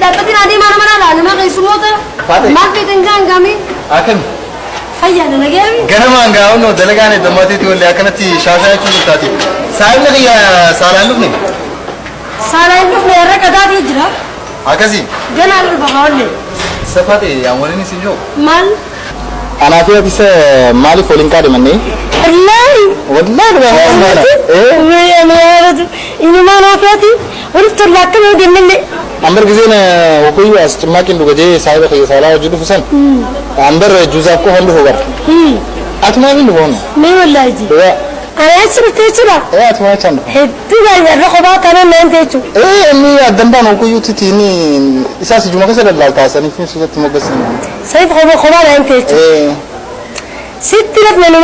دابتين هذه ما ما قيسوا موتة ما في تنجان قامي أكن فيا أنا قامي قرما قاونو دلقاني دماتي تقول لي أكنتي شاشة تلتاتي سايبنا يا سالان لبني سالان لبني الركضات يجرا أكاسي جنا البحارني سفاتي يا مولني سنجو مال أنا فيها بس مالي فولين كاري مني والله إيه إني ما نافيتي ولست لكن ودي مني أمبر كذا وكوي أستماكين لوجي سايبه خي سالا وجوده فسان أمبر جوزا كو هندو هوغر أتما مين هون مين والله جي أنا أشوف تيجرا إيه أتما كان هدي غير رخبات أنا ما أنتيجو إيه إني أدنبان وكوي تتيني إساس جمعة كسر الله تاسني في سوسة تمقسم سيف خبات أنتيجو إيه ست لك من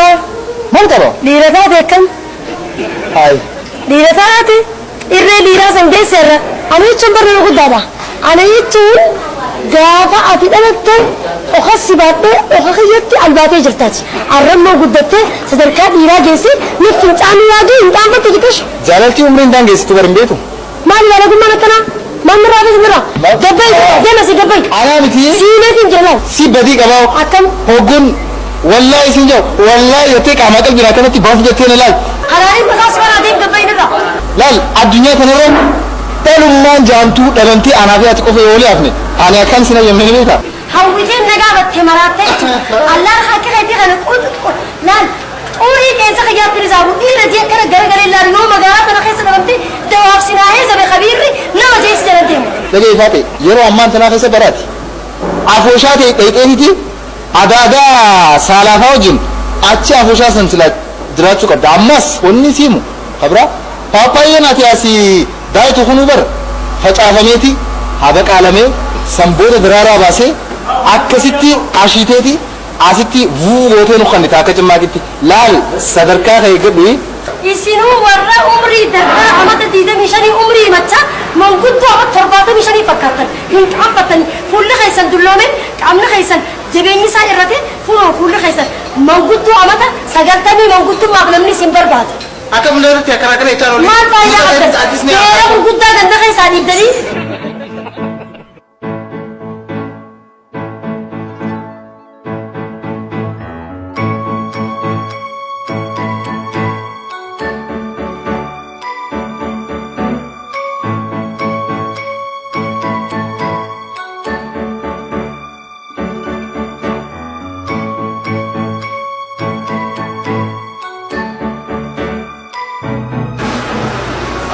ما ترى ليرتها كم هاي ليرتها إرّي ليرة سنجي سر أنا يتشمبر نقول دابا أنا يتشون جافا أتيت أخص باتة أخصيتي الباتة جرتاج الرم موجود دته صدركات ليرة جيسي نفسي تعمل واجي إنت عم بتجيكش جالتي عمرين دان جيسي تبرم بيتو ما لي ولا كم أنا كنا ما مرة دبي جنا سي دبي أنا متي سينة جلال سي بدي كمان أكم هوجن والله سنجو والله يتيك عمادك بنا كنا تباف جتين لال أنا بس أسمع هذيك دبي نرا لال الدنيا تنورم تلوم جامتو دلنتي أنا في أتكو في أولي أفني أنا كان سنة يمني بيتا هاويتين نجابت تمراتك الله خاك هدي خلنا لال أوري كيسة خيار تريزابو إيه رجع كنا جرجر الله رنو مجارات أنا خيسة دمتي دواف سناهي زبي خبيري نما جيس جلديم لقي فاتي يرو أمان تنا خيسة براتي أفوشاتي إيه أدا سالافا وجن أشي أفوشا سنسلات دراتشو كده أمس وني سيمو خبرة بابايا ناتياسي داي تخونو بر فجأفميتي هذا كلامه سنبود درارا باسه أكسيتي عشيتي أسيتي ووتي نخني تاكج ما كتي لال صدركا هيجبي يسينو ورا عمري دربا أمات ديدا مشاني عمري متى موجود تو أمات ترباته مشاني فكرتن هنك عقدتني فول خيسان دلومن عمل خيسان جبيني سائرته فول خيسان موجود تو أمات سجلتني موجود تو مغلمني سيمبر بعد أكمل نرد يا كراكنا يتارولي ما فايا ترى موجود ده عندنا خيسان يبدأي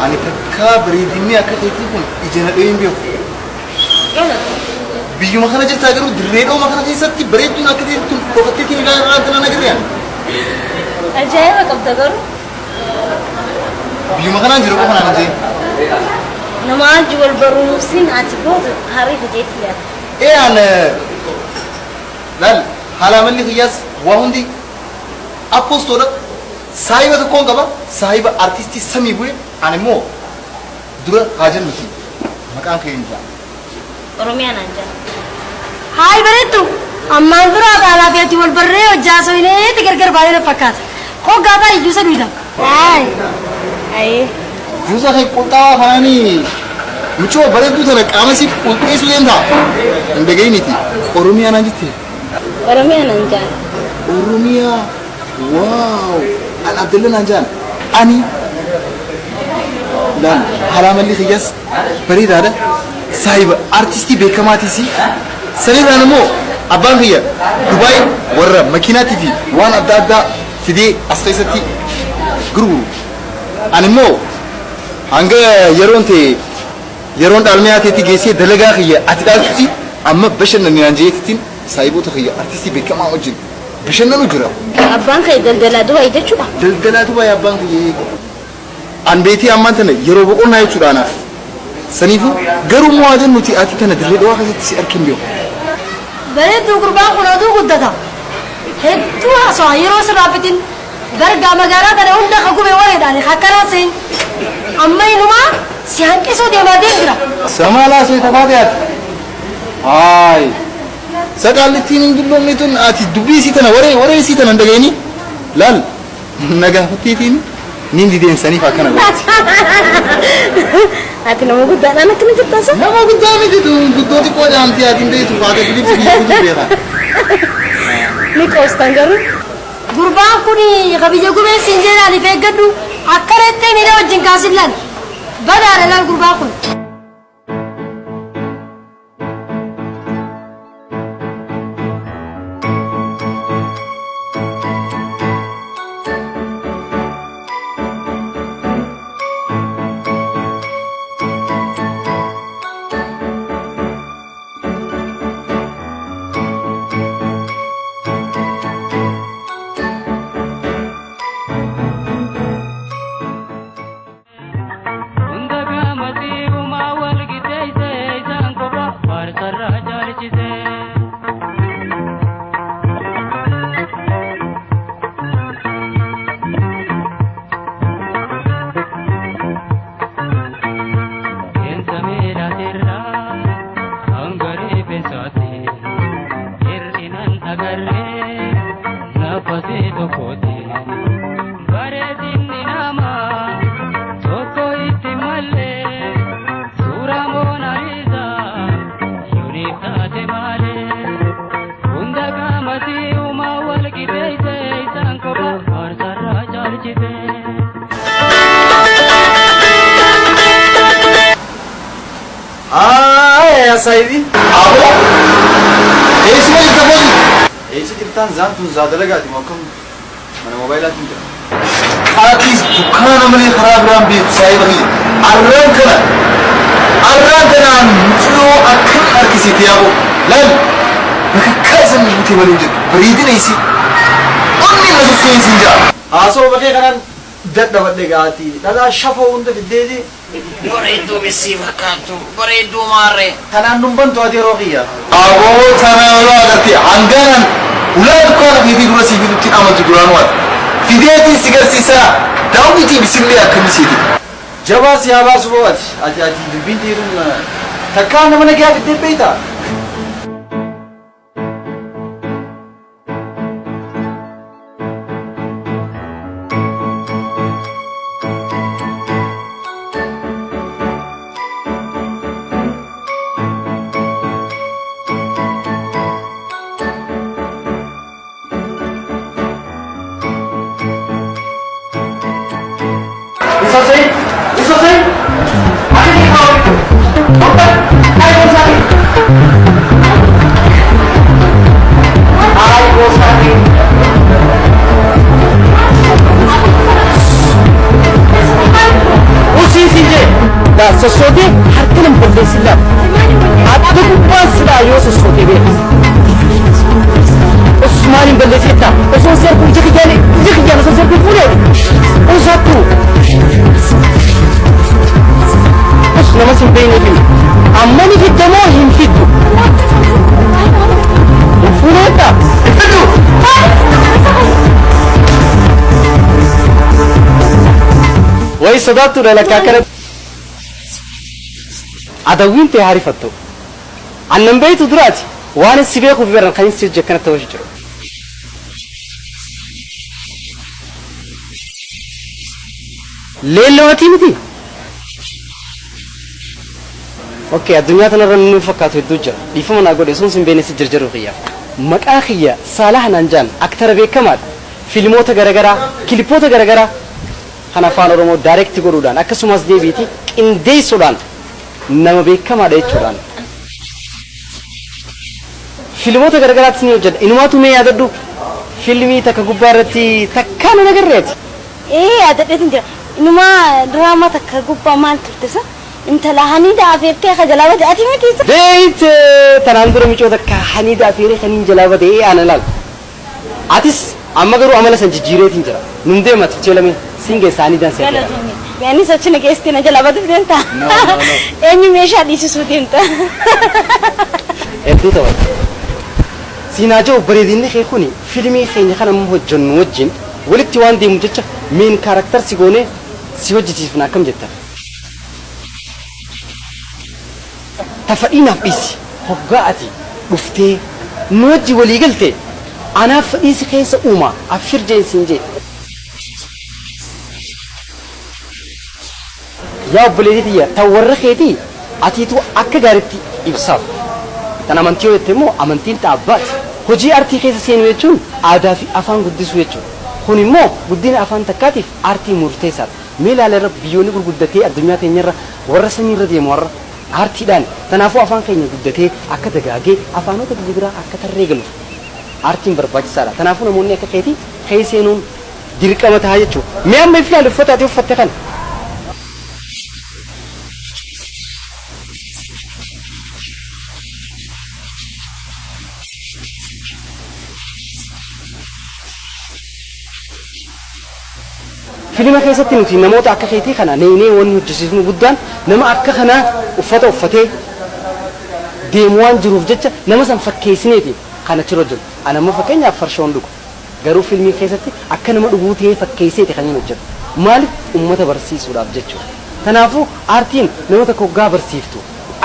أنا كابريدني أكتبكم إجنا أيام بيو بيجو ما خنا جت أجرو دريدو ما خنا جيسات بريدنا أكتبكم وقتي لا رأينا نقدرين أجاي وقف تقول بيجو ما خنا جرو ما خنا نجي نما جوال بروسين أتبوه هاري بجيت ليه إيه أنا لال حالا من اللي خياس وهندي أبوستورك سايبة تكون كبا سايبة أرتيستي سمي بوي أنا مو دورة هاجر مكين مكان كين جا روميان أنجا هاي بريتو أما أنظر على بيتي والبرة وجاسوينه تكرر بعدين فكات هو قاعد يجوز بيدا أي جوزا هي قلتا فاني مچو بريتو ترى كامسي قلتي سوين ثا عندك نيتي روميان أنجتي روميان أنجا روميا واو أنا عبد الله نجان أني لا حرام اللي خياس بريد هذا سايب أرتيستي بكماتي سي سنين أنا مو أبان هي دبي ورا ماكيناتي في وأنا أبدا في دي أسقيستي جرو أنا مو عنجا يرون تعلمياتي تيجي دلقا هي أتقالتي أما بشرنا نيانجيتين سايبو تخيا أرتيستي بكما وجد بشرنا نجرا أبان خي دلدلادو هيدا شو دلدلادو يا أبان هي أن بيتي أمانتنا يروبون هاي شرانا سنيفو قرو موادن نتي آتي دلدلادو واحد تسي أركين بيو بريد قربان خلادو قددا هدو أسوا يروس رابطين برقا مقارات أنا هندا خقوبي ورداني خاكرات سين أما ينما سيان كيسو دي ما دينجرا سمالا سوي تفاديات هاي سقالتين ندلو ميتون آتي دبي سيتنا وري سيتنا ندقيني لال نقا فتيتين نين دي دين سنيفا كنا Ati nama guddaadhaan akkana jirta asa? Nama guddaa miti guddoo xiqqoo jaamtii ati hin beektu faata Filiipsi biyya beeka. Ni qoostan garuu. Gurbaan kun kabiyya gubee siin jedhaan if eeggadhu akka reettee miidhaa wajjin kaasillaan badaadha laal gurbaan kun. Sahibi. Abo. Eesuma jirta booni? Eessa jirtaan zaantun zaadalagaati mokkam mana mobaayilaatiin jira. Haatiis dukkaana malee karaa biraan beektu saayiba kiyya. Arraan kanaan mucoo akkan harkisiite yaaboo. Laal bakakkaa isa nuti waliin jirtu bareedina isii. Onni na suffeensi hin jira. Haasoo bakee kanaan dadhabadhe gaatii dhalaa shafoo hunda fiddeeti. Bareedduu missii fakkaattu bareedduu maarree. Kanaan dhumbantu ati yeroo kiyya. Aboo tana yoo agarte hanganan ulaa dukkaana keetii dura sii fidutti amantu duraan waati. Fideetiin si garsiisaa daawwitii bisillee akkamisiiti. Jabaa si haa baasu bo'aati. Ati dubbiin dhiiruun takkaa nama nagaa fiddee beeytaa. Sosoote harkaan balleessilaa adda gubbaan silaa yoo sosoote beeku Usmaanin balleessita osoo zerkuun jikiyyaan osoo zerkuun fuudhee osattu os nama sin beeyneefi amma ni fiddamoo hin fiddu hin fuudheetta hin fiddu wayi sodaattuudha lakkaa kana adawwiin ta'e harifattu annan beeytu duraati waan si beekuuf baran kan si jekkana ta'uu jiru leellooti miti okay addunyaa tanarra nu fakkaatu hedduu jira dhiifama naa godhe sun sin beenessi jirjiru xiyyaaf maqaa xiyya Saalaah Nanjaan aktara beekamaadha filmoota garagaraa kilipoota garagaraa kan afaan oromoo daayirekti godhuudhaan akkasumas deebiiti qindeessuudhaan nama beekamaadha jechuudhaan filmoota garagaraatti ni hojjedha inumaatu mee yaadadhu filmii takka gubbaa irratti takkaa na nagarreeti yaadadheetin jira inuma diraamaa takka gubbaa maal turte sa intala haniida afeertee ka jalaa bade ati miti beeyt tanaan dura micoo takka haniida afeeree kaniin jalaa bade ana laal atis amma garuu amala san jijjiireetiin jira nun deema ticheelame singe isaanii danseera Beni sochine geesti na jala badu deemta. Eenyu meeshaa dhiisisuu deemta. Hedduu ta'u. Siinaa jiru bareedinni kee kuni fiilmii keenya kana hojjennu wajjin walitti waan deemu jecha meen kaaraakter si goone si hojjetiifna akkam jetta. Tafadhiinaaf dhiisi hoggaa ati dhuftee nu wajji walii galte anaaf fadhiisi keessa uuma abshir jeensiin jee. yaa obboleetii tiyya ta warra keetii atiitu akka gaariitti ibsaaf tan amantii yoo jette immoo amantiin taabbaati hojii artii keessa seenuu jechuun aadaa fi afaan guddisuu jechuudha kun immoo guddina afaan takkaatiif artii murteessaadha mee ilaalarra biyyoonni gurguddatee addunyaa teenyarra warra samiirra deemu warra artiidhaan kanaafuu afaan keenya guddatee akka dagaagee afaanota biraa akka tarree galuuf artiin barbaachisaadha kanaafuu namoonni akka keetii keesseenuun dirqama ta'a jechuudha mee amma iflaan uffata ati uffatte kana filima keessatti nuti namoota akka keetii kana neenee wanni hojjisiisnu guddaan nama akka kana uffata uffatee deemu waan jiruuf jecha nama san fakkeessineeti kana achirra jiru ana amma fakkeenyaaf farshoon dhugu garuu filmii keessatti akka nama dhuguu ta'ee fakkeesseeti kan inni hojjetu maaliif uummata barsiisuudhaaf jechuudha kanaafuu aartiin nama tokko hoggaa barsiiftu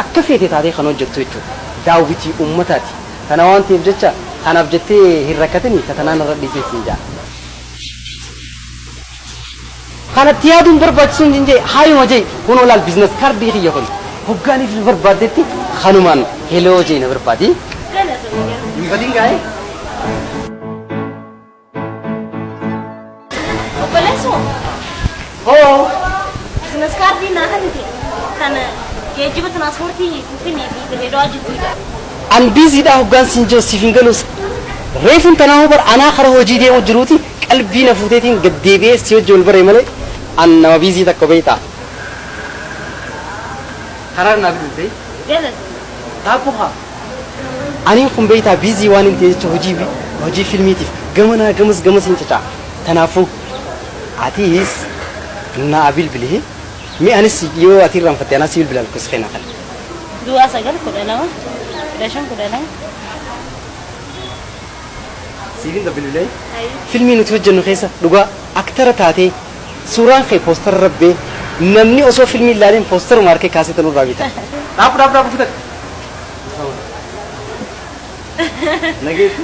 akka feete taatee kan hojjettu jechuudha daawwitii uummataati kana waan ta'eef jecha kanaaf jettee hin rakkatini katanaan irra dhiiseetiin jaa kanatti yaaduun barbaachisuun jinjee haayuma jee kun olaal biizines kaardii kiyya kun hoggaaniif barbaadetti kanumaan heloo jee na barbaadi hin badin gaa'e obboleessoo oo biizines kaardii naa kanite kan geejjiba tiraanspoortii finfinnee fi Dirreedawaa jirtudha an biiziidhaa hoggaan siin joosiif hin galus reefun tanaa bar anaa kara hojii deemu jiruuti qalbii na fuuteetiin gaddeebi'ee si hojii wal baree malee an nama biizii takko beeytaa karaa naa biduutee taaphu haa aniin kun beeytaa biizii waan hin ta'e jecha hojii filmiitiif gamanaa gamas hin cacaa kanaafuu atiis naa bilbilee mi anis yoo ati irraanfatte anaa si bilbilaan kunis kennaa kana duwwaa 9 10 siifin dabbilulee filmii nuti hojjennu keessa dhugaa aktara taatee suuraan kee poostara rabbee namni osoo filmii ilaaleen poostara maarkee kaasee tanuu irraa bita dhaabu fudhate nageetu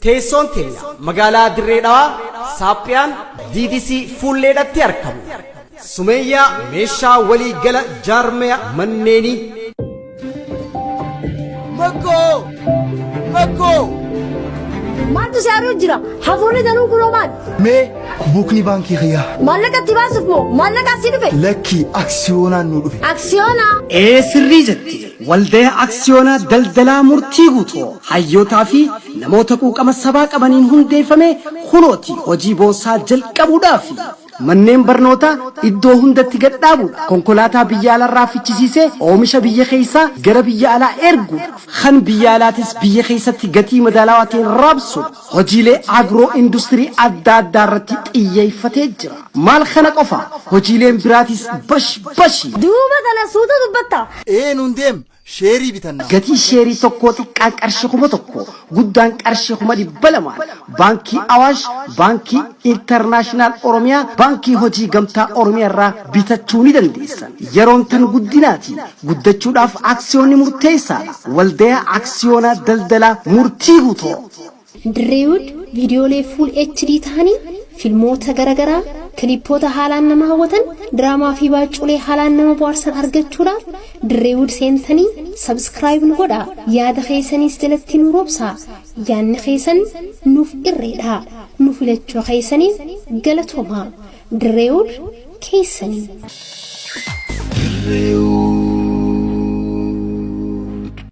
teessoon teenya magaalaa Dirreedawaa Saaphiyaan DDC fuulleedhatti argamu Sumeeyyaa meeshaa walii gala jaarmaya manneenii Maaltu si haaruu jira? Hafuurri danuu kunoo maal? Mee بوكني بانكي خيا مالك اتباسف مو مالك اسيدفه لكي أكسيونا نودفي اكسيونا sirrii jetti waldaa aksiyoonaa daldalaa murtii guutuu hayyootaa fi namoota quuqama sabaa qabaniin hundeeffame kunooti hojii boonsaa jalqabuudhaaf manneen barnootaa iddoo hundatti gadhaabuudha konkolaataa biyya alaarraa fichisiisee oomisha biyya keessaa gara biyya alaa ergu kan biyya alaatis biyya keessatti gatii madaalawaa ta'een raabsu hojiilee agroo industirii adda addaa irratti xiyyeeffatee jira maal kana qofa hojiileen biraatis bashi دوبا انا سودا دبتا إيه نندم شيري بتنا gatii sheerii tokkoo xiqqaan qarshii kuma tokko guddaan qarshii kuma 200 baankii awaash baankii intarnaashinaal oromiyaa baankii hojii gamtaa oromiyaa irraa bitachuu ni dandeessan yeroon tan guddinaati guddachuudhaaf aksiyoonni murteessaadha waldaa aksiyoonaa daldalaa murtii guutuu ድሬውድ ቪዲዮሌ ፉል ኤችዲ ታኒ ፊልሞota garagaraa kilipoota haalaan nama hawwatan draamaa fi baaculee haalaan nama bohaarsan argachuudhaaf Dirreewood seentanii subscribe nu godha yaada keessaniis jalatti nu roobsa yaanni keessan nuuf irreedha nu filachuu keessaniin galatooma Dirreewood keessanii